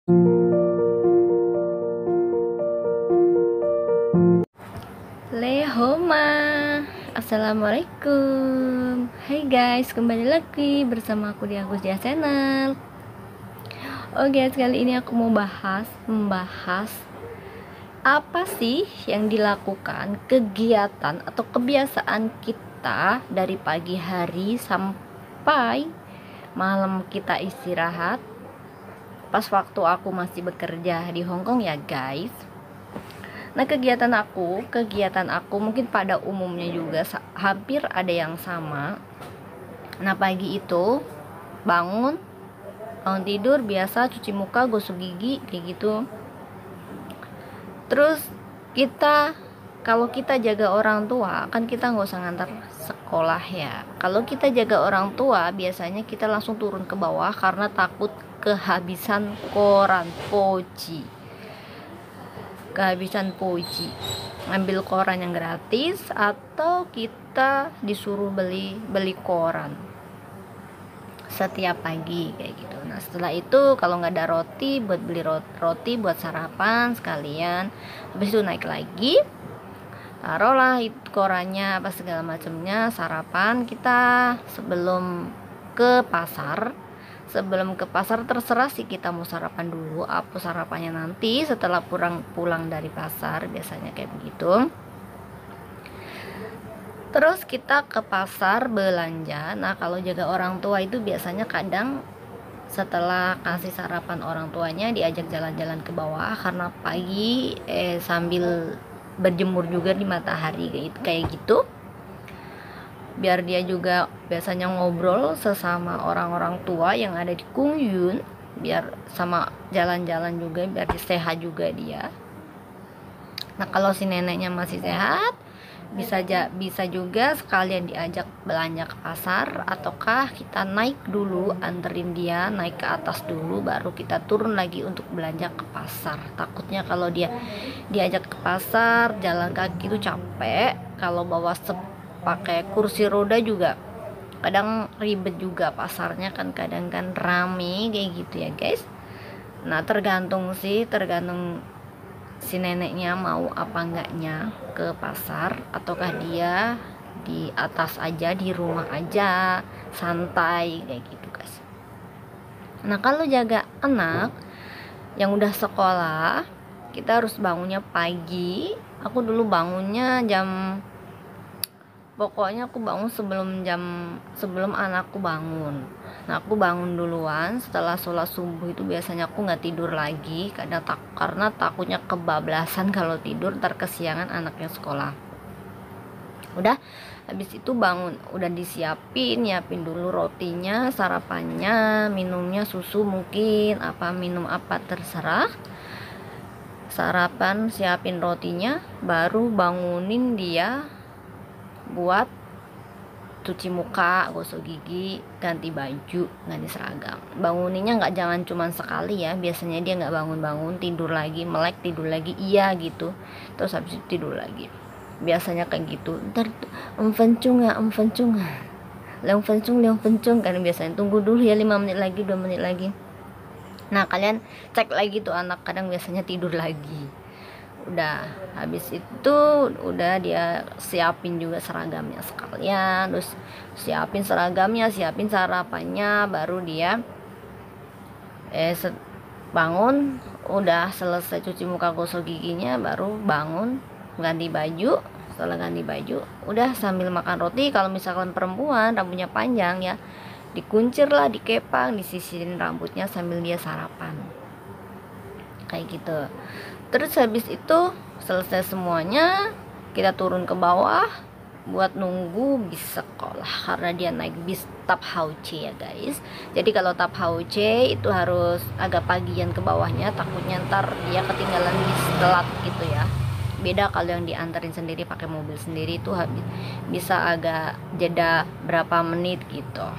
Lehoma, assalamualaikum. Hai guys, kembali lagi bersama aku di Agus Dia Channel. Oke, kali ini aku mau membahas apa sih yang dilakukan, kegiatan atau kebiasaan kita dari pagi hari sampai malam kita istirahat. Pas waktu aku masih bekerja di Hong Kong ya guys. Nah, kegiatan aku mungkin pada umumnya juga hampir ada yang sama. Nah, pagi itu bangun tidur biasa, cuci muka, gosok gigi kayak gitu. Terus kalau kita jaga orang tua, kan kita nggak usah ngantar sekolah ya. Kalau kita jaga orang tua, biasanya kita langsung turun ke bawah karena takut kehabisan poci, ngambil koran yang gratis atau kita disuruh beli koran setiap pagi kayak gitu. Nah, setelah itu kalau nggak ada roti, buat beli roti buat sarapan sekalian. Habis itu naik lagi, taruhlah itu korannya apa segala macamnya, sarapan kita sebelum ke pasar. Sebelum ke pasar terserah sih kita mau sarapan dulu, apa sarapannya nanti setelah pulang dari pasar, biasanya kayak begitu. Terus kita ke pasar belanja. Nah, kalau jaga orang tua itu biasanya kadang setelah kasih sarapan orang tuanya diajak jalan-jalan ke bawah karena pagi sambil berjemur juga di matahari kayak gitu. Biar dia juga biasanya ngobrol sesama orang-orang tua yang ada di Kung Yun, biar sama jalan-jalan juga, biar sehat juga dia. Nah, kalau si neneknya masih sehat, bisa juga sekalian diajak belanja ke pasar, ataukah kita naik dulu, anterin dia naik ke atas dulu, baru kita turun lagi untuk belanja ke pasar. Takutnya kalau dia diajak ke pasar jalan kaki itu capek, kalau bawa pakai kursi roda juga kadang ribet juga, pasarnya kan kadang kan rame kayak gitu ya guys. Nah, tergantung si neneknya mau apa enggaknya ke pasar, ataukah dia di atas aja, di rumah aja santai kayak gitu guys. Nah, kalau jaga anak yang udah sekolah, kita harus bangunnya pagi. Aku dulu bangunnya pokoknya aku bangun sebelum anakku bangun. Nah, aku bangun duluan. Setelah sholat subuh itu biasanya aku nggak tidur lagi, karena takutnya kebablasan kalau tidur, ntar kesiangan anaknya sekolah. Udah habis itu bangun, udah nyiapin dulu rotinya, sarapannya, minumnya susu mungkin, minum apa terserah. Sarapan, siapin rotinya, baru bangunin dia buat cuci muka, gosok gigi, ganti baju, ganti seragam. Banguninnya jangan cuma sekali ya, biasanya dia nggak bangun-bangun, tidur lagi, melek, tidur lagi, iya gitu, terus habis itu tidur lagi, biasanya kayak gitu. Ntar leong pencung kan, biasanya tunggu dulu ya 5 menit lagi, 2 menit lagi. Nah, kalian cek lagi tuh anak, kadang biasanya tidur lagi. Udah habis itu udah dia siapin juga seragamnya sekalian, terus siapin sarapannya, baru dia bangun, udah selesai cuci muka, gosok giginya, baru bangun ganti baju. Setelah ganti baju udah sambil makan roti. Kalau misalkan perempuan rambutnya panjang ya, dikuncir lah, dikepang, disisirin rambutnya sambil dia sarapan kayak gitu. Terus habis itu selesai semuanya, kita turun ke bawah buat nunggu bis sekolah, karena dia naik bis Tap Hau Che ya guys. Jadi kalau Tap Hau Che itu harus agak pagian ke bawahnya, takutnya ntar dia ketinggalan bis, telat gitu ya. Beda kalau yang dianterin sendiri pakai mobil sendiri, itu bisa agak jeda berapa menit gitu.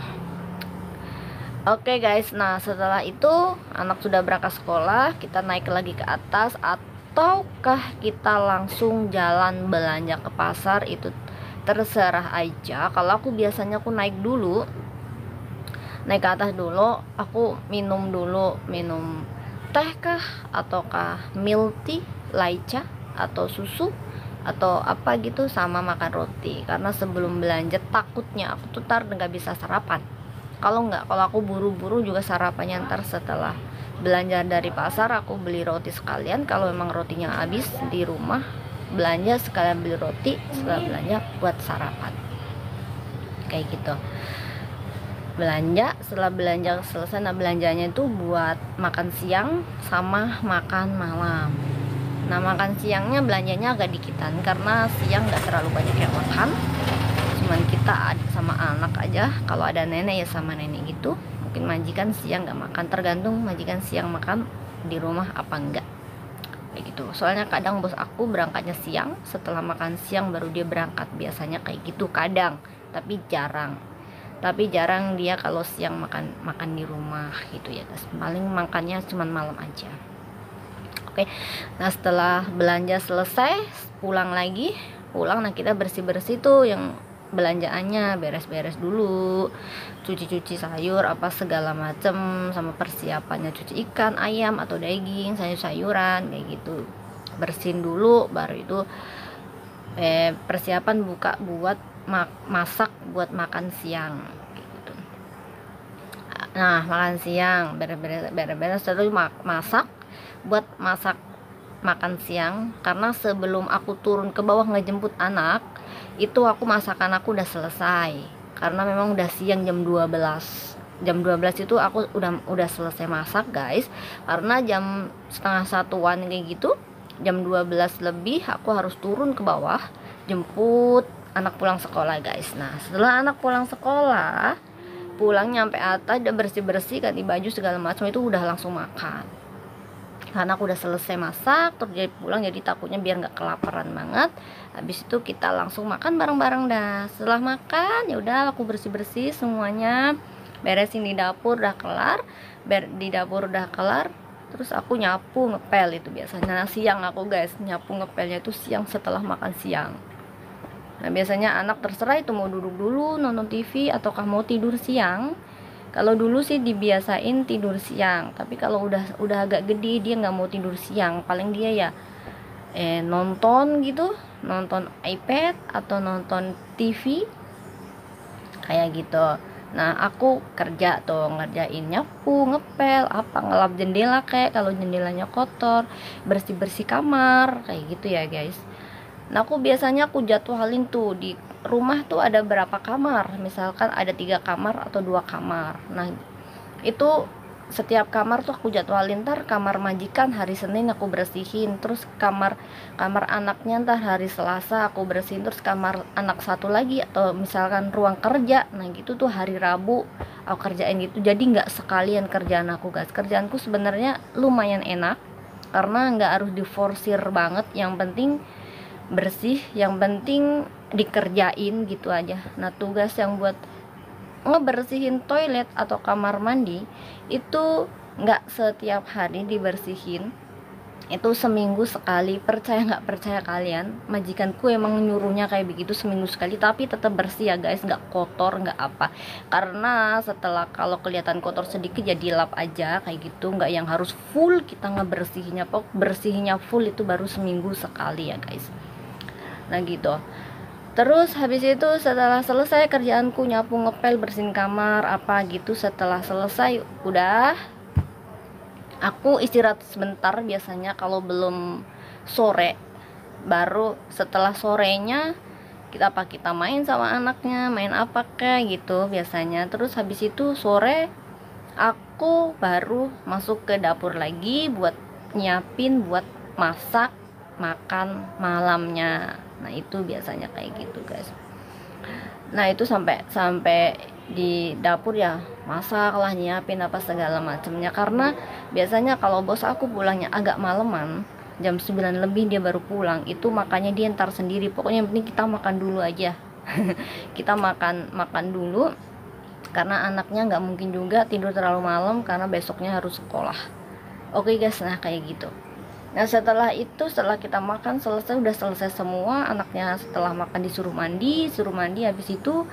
Oke guys, nah setelah itu anak sudah berangkat sekolah, kita naik lagi ke atas, ataukah kita langsung jalan belanja ke pasar, itu terserah aja. Kalau aku biasanya naik ke atas dulu, aku minum teh kah, ataukah milk tea, laica, atau susu, atau apa gitu, sama makan roti. Karena sebelum belanja takutnya aku tuh nggak bisa sarapan. Kalau aku buru-buru juga sarapannya ntar setelah belanja dari pasar, aku beli roti sekalian. Kalau memang rotinya habis di rumah, belanja sekalian beli roti, setelah belanja buat sarapan kayak gitu. Setelah belanja selesai, nah belanjanya itu buat makan siang sama makan malam. Nah makan siangnya belanjanya agak dikitan karena siang nggak terlalu banyak yang makan, cuman kita adik sama anak aja. Kalau ada nenek ya sama nenek gitu. Mungkin majikan siang nggak makan, tergantung majikan siang makan di rumah apa enggak kayak gitu. Soalnya kadang bos aku berangkatnya siang, setelah makan siang baru dia berangkat, biasanya kayak gitu kadang, tapi jarang dia kalau siang makan di rumah gitu ya guys. Paling makannya cuman malam aja. Oke. Nah setelah belanja selesai, pulang, nah kita bersih tuh yang belanjaannya, beres-beres dulu, cuci sayur apa segala macem, sama persiapannya cuci ikan, ayam atau daging, sayuran kayak gitu, bersihin dulu. Baru itu persiapan buka buat masak buat makan siang gitu. Nah makan siang beres-beres terus masak makan siang. Karena sebelum aku turun ke bawah ngejemput anak, itu masakan aku udah selesai. Karena memang udah siang, jam 12 itu aku udah selesai masak guys. Karena jam setengah satuan kayak gitu, jam 12 lebih aku harus turun ke bawah jemput anak pulang sekolah guys. Nah setelah anak pulang sekolah, nyampe atas udah bersih ganti baju segala macam, itu udah langsung makan. Karena aku udah selesai masak, terus jadi pulang, jadi takutnya biar nggak kelaparan banget. Habis itu kita langsung makan bareng-bareng dah. Setelah makan ya udah aku bersih semuanya, beresin di dapur udah kelar. Terus aku nyapu ngepel, itu biasanya siang aku guys. Nyapu ngepelnya itu siang setelah makan siang. Nah biasanya anak terserah itu mau duduk dulu nonton TV ataukah mau tidur siang. Kalau dulu sih dibiasain tidur siang, tapi kalau udah agak gede dia nggak mau tidur siang. Paling dia ya nonton gitu, nonton iPad atau nonton TV kayak gitu. Nah aku kerja tuh, ngerjain nyapu, ngepel, apa ngelap jendela kayak kalau jendelanya kotor, bersih kamar kayak gitu ya guys. Nah aku biasanya jadwalin tuh, di rumah tuh ada berapa kamar, misalkan ada 3 kamar atau 2 kamar. Nah itu setiap kamar tuh aku jadwalin. Ntar kamar majikan hari Senin aku bersihin, terus kamar anaknya ntar hari Selasa aku bersihin, terus kamar anak satu lagi atau misalkan ruang kerja, nah gitu tuh hari Rabu aku kerjain gitu. Jadi nggak sekalian kerjaan aku guys. Kerjaanku sebenarnya lumayan enak karena nggak harus diforsir banget, yang penting bersih, yang penting dikerjain gitu aja. Nah tugas yang buat ngebersihin toilet atau kamar mandi itu nggak setiap hari dibersihin, itu seminggu sekali. Percaya nggak percaya kalian, majikanku emang nyuruhnya kayak begitu, seminggu sekali, tapi tetap bersih ya guys, nggak kotor nggak apa. Karena setelah kalau kelihatan kotor sedikit ya dilap aja kayak gitu, nggak yang harus full kita ngebersihinnya. Bersihnya full itu baru seminggu sekali ya guys. Nah gitu. Terus habis itu setelah selesai kerjaanku nyapu, ngepel, bersihin kamar apa gitu, setelah selesai udah aku istirahat sebentar biasanya. Kalau belum sore, baru setelah sorenya kita main sama anaknya, main apa kayak gitu biasanya. Terus habis itu sore aku baru masuk ke dapur lagi buat nyiapin buat masak makan malamnya. Nah itu biasanya kayak gitu guys. Nah itu sampai di dapur ya, masak lah, nyiapin apa segala macamnya. Karena biasanya kalau bos aku pulangnya agak maleman, jam 9 lebih dia baru pulang, itu makanya dia ntar sendiri. Pokoknya yang penting kita makan dulu aja. Kita makan dulu, karena anaknya nggak mungkin juga tidur terlalu malam karena besoknya harus sekolah. Oke guys, nah kayak gitu. Nah setelah kita makan selesai, udah selesai semua, anaknya setelah makan disuruh mandi. Habis itu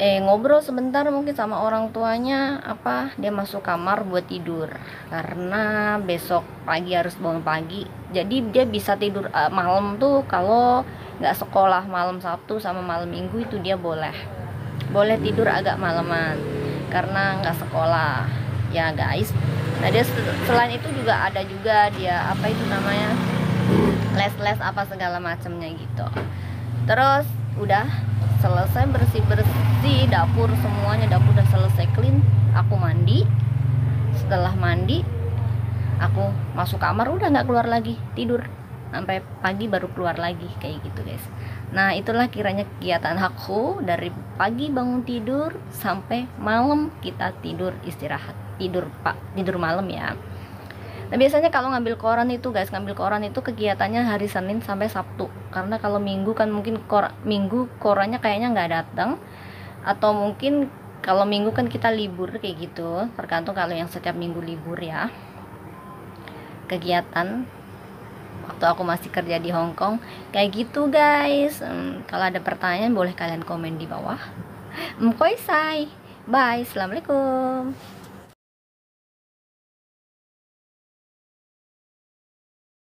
ngobrol sebentar mungkin sama orang tuanya, apa dia masuk kamar buat tidur karena besok pagi harus bangun pagi. Jadi dia bisa tidur malam tuh kalau nggak sekolah malam Sabtu sama malam Minggu itu dia boleh tidur agak malaman karena nggak sekolah ya guys. Nah dia selain itu juga ada juga dia apa itu namanya les-les apa segala macamnya gitu. Terus udah selesai bersih-bersih dapur, semuanya dapur udah selesai clean, aku mandi. Setelah mandi aku masuk kamar, udah nggak keluar lagi, tidur sampai pagi baru keluar lagi kayak gitu guys. Nah itulah kiranya kegiatan aku dari pagi bangun tidur sampai malam kita tidur istirahat, tidur malam ya. Nah biasanya kalau ngambil koran itu guys, ngambil koran itu kegiatannya hari Senin sampai Sabtu, karena kalau Minggu kan mungkin Minggu korannya kayaknya nggak datang, atau mungkin kalau Minggu kan kita libur kayak gitu, tergantung kalau yang setiap Minggu libur ya. Kegiatan waktu aku masih kerja di Hong Kong kayak gitu guys. Kalau ada pertanyaan boleh kalian komen di bawah. Mkoisai, bye, assalamualaikum.